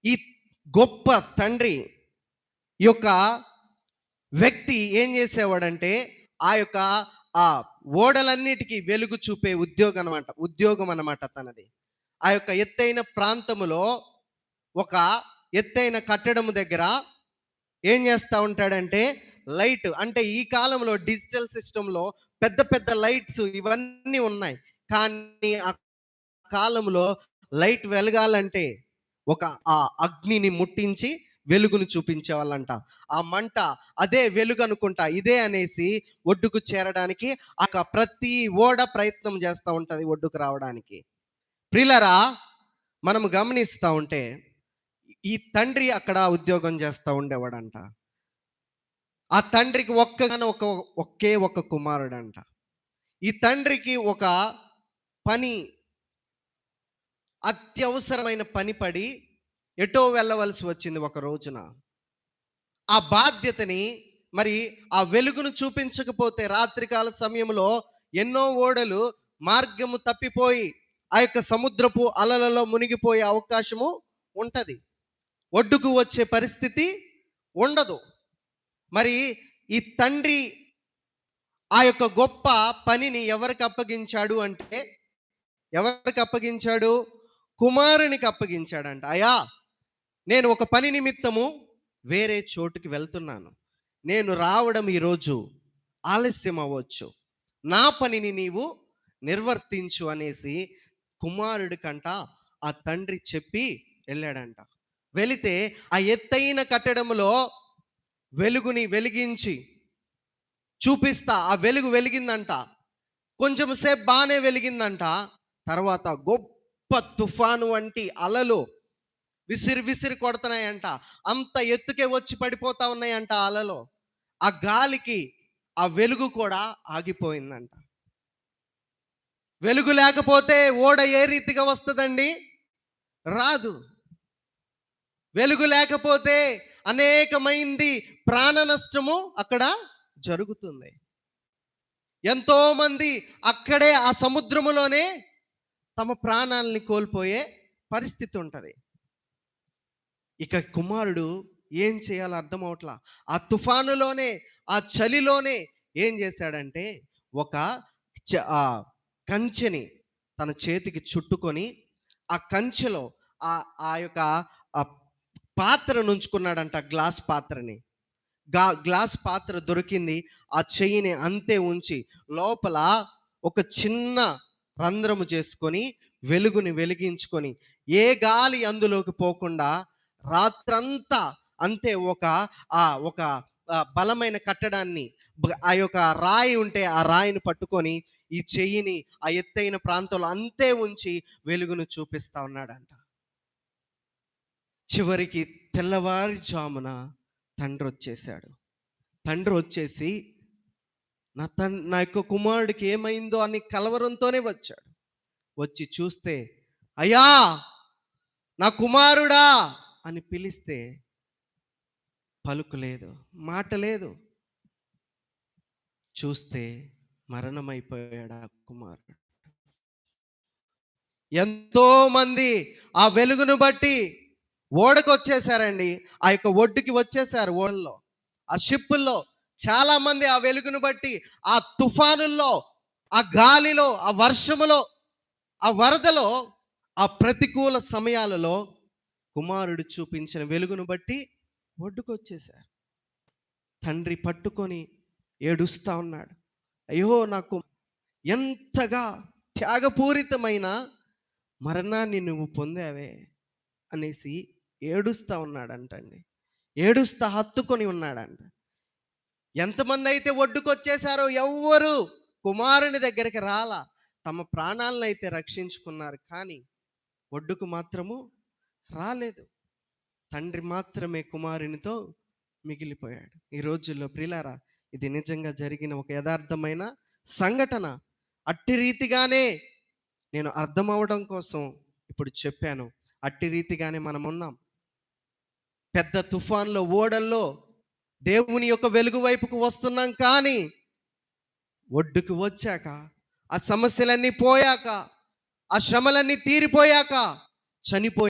ఈ గొప్ప తండ్రి యొక్క వ్యక్తి ఏం చేసేవాడంటే ఆ యొక్క ఆ ఓడలన్నిటికీ వెలుగు చూపే ఉద్యోగం అన్నమాట తనది. ఆ యొక్క ఎత్తైన ప్రాంతములో ఒక ఎత్తైన కట్టడము దగ్గర ఏం చేస్తూ ఉంటాడంటే లైట్, అంటే ఈ కాలంలో డిజిటల్ సిస్టంలో పెద్ద పెద్ద లైట్స్ ఇవన్నీ ఉన్నాయి. కానీ ఆ కాలంలో లైట్ వెలగాలంటే ఒక ఆ అగ్నిని ముట్టించి వెలుగును చూపించేవాళ్ళంట. ఆ మంట అదే వెలుగు అనుకుంటా ఇదే అనేసి ఒడ్డుకు చేరడానికి ప్రతి ఓడ ప్రయత్నం చేస్తూ ఉంటుంది ఒడ్డుకు రావడానికి. ప్రియులరా, మనము గమనిస్తూ ఉంటే ఈ తండ్రి అక్కడ ఉద్యోగం చేస్తూ ఉండేవాడంట. ఆ తండ్రికి ఒకే ఒక కుమారుడంట. ఈ తండ్రికి ఒక పని, అత్యవసరమైన పని పడి ఎటో వెళ్ళవలసి వచ్చింది ఒక రోజున. ఆ బాధ్యతని మరి ఆ వెలుగును చూపించకపోతే రాత్రికాల సమయంలో ఎన్నో ఓడలు మార్గము తప్పిపోయి ఆ యొక్క సముద్రపు అలలలో మునిగిపోయే అవకాశము ఉంటది. ఒడ్డుకు వచ్చే పరిస్థితి ఉండదు. మరి ఈ తండ్రి ఆ యొక్క గొప్ప పనిని ఎవరికి అప్పగించాడు అంటే, ఎవరికి అప్పగించాడు? కుమారునికి అప్పగించాడంట. అయ్యా, నేను ఒక పని నిమిత్తము వేరే చోటుకి వెళ్తున్నాను. నేను రావడం ఈరోజు ఆలస్యం అవ్వచ్చు. నా పనిని నీవు నిర్వర్తించు అనేసి కుమారుడికంట ఆ తండ్రి చెప్పి వెళ్ళాడంట. వెళితే ఆ ఎత్తైన కట్టడంలో వెలుగుని వెలిగించి చూపిస్తా ఆ వెలుగు వెలిగిందంట. కొంచెం సేపు బాగానే వెలిగిందంట. తర్వాత గొప్ప తుఫాను వంటి అలలు విసిరి విసిరి కొడుతున్నాయంట. అంత ఎత్తుకే వచ్చి పడిపోతా ఉన్నాయంట అలలో. ఆ గాలికి ఆ వెలుగు కూడా ఆగిపోయిందంట. వెలుగు లేకపోతే ఓడ ఏ రీతిగా వస్తుందండి? రాదు. వెలుగు లేకపోతే అనేకమైంది ప్రాణ నష్టము అక్కడ జరుగుతుంది. ఎంతో మంది అక్కడే ఆ సముద్రములోనే తమ ప్రాణాలని కోల్పోయే పరిస్థితి ఉంటుంది. ఇక కుమారుడు ఏం చేయాలో అర్థం అవట్లా. ఆ తుఫానులోనే, ఆ చలిలోనే ఏం చేశాడంటే ఒక కంచెని తన చేతికి చుట్టుకొని ఆ కంచెలో ఆ యొక్క ఆ పాత్రను ఉంచుకున్నాడంట. గ్లాస్ పాత్రని. గ్లాస్ పాత్ర దొరికింది. ఆ చెయ్యిని అంతే ఉంచి లోపల ఒక చిన్న రంధ్రము చేసుకొని వెలుగుని వెలిగించుకొని ఏ గాలి అందులోకి పోకుండా రాత్రంతా అంతే ఒక బలమైన కట్టడాన్ని, ఆ యొక్క రాయి ఉంటే ఆ రాయిని పట్టుకొని ఈ చెయ్యిని ఆ ఎత్తైన ప్రాంతంలో అంతే ఉంచి వెలుగును చూపిస్తా ఉన్నాడంట. చివరికి తెల్లవారుజామున తండ్రి వచ్చేసాడు. తండ్రి వచ్చేసి నా యొక్క కుమారుడికి ఏమైందో అని కలవరంతోనే వచ్చాడు. వచ్చి చూస్తే, అయ్యా నా కుమారుడా అని పిలిస్తే పలుకు లేదు, మాట లేదు. చూస్తే మరణమైపోయాడు ఆ కుమారుడు. ఎంతో మంది ఆ వెలుగును బట్టి ఓడకు వచ్చేసారండి. ఆ యొక్క ఒడ్డుకి వచ్చేసారు. ఓడల్లో, ఆ షిప్పుల్లో చాలా మంది ఆ వెలుగును బట్టి ఆ తుఫానుల్లో, ఆ గాలిలో, ఆ వర్షములో, ఆ వరదలో, ఆ ప్రతికూల సమయాలలో కుమారుడు చూపించిన వెలుగును బట్టి ఒడ్డుకు వచ్చేసారు. తండ్రి పట్టుకొని ఏడుస్తా ఉన్నాడు. అయ్యో నాకు ఎంతగా త్యాగపూరితమైన మరణాన్ని నువ్వు పొందావే అనేసి ఏడుస్తా ఉన్నాడంటండి. ఏడుస్తా హత్తుకొని ఉన్నాడంట. ఎంతమంది అయితే ఒడ్డుకు వచ్చేసారో ఎవ్వరు కుమారుని దగ్గరికి రాలా. తమ ప్రాణాలను అయితే రక్షించుకున్నారు, కానీ ఒడ్డుకు మాత్రము రాలేదు. తండ్రి మాత్రమే కుమారునితో మిగిలిపోయాడు. ఈ రోజుల్లో ప్రియులారా, ఇది నిజంగా జరిగిన ఒక యథార్థమైన సంఘటన. అట్టి రీతిగానే నేను అర్థం అవడం కోసం ఇప్పుడు చెప్పాను. అట్టి రీతిగానే మనం ఉన్నాం. పెద్ద తుఫాన్లో, ఓడల్లో దేవుని యొక్క వెలుగు వైపుకు వస్తున్నాం, కానీ ఒడ్డుకు వచ్చాక, ఆ సమస్యలన్నీ పోయాక, ఆ శ్రమలన్నీ తీరిపోయాక చనిపోయి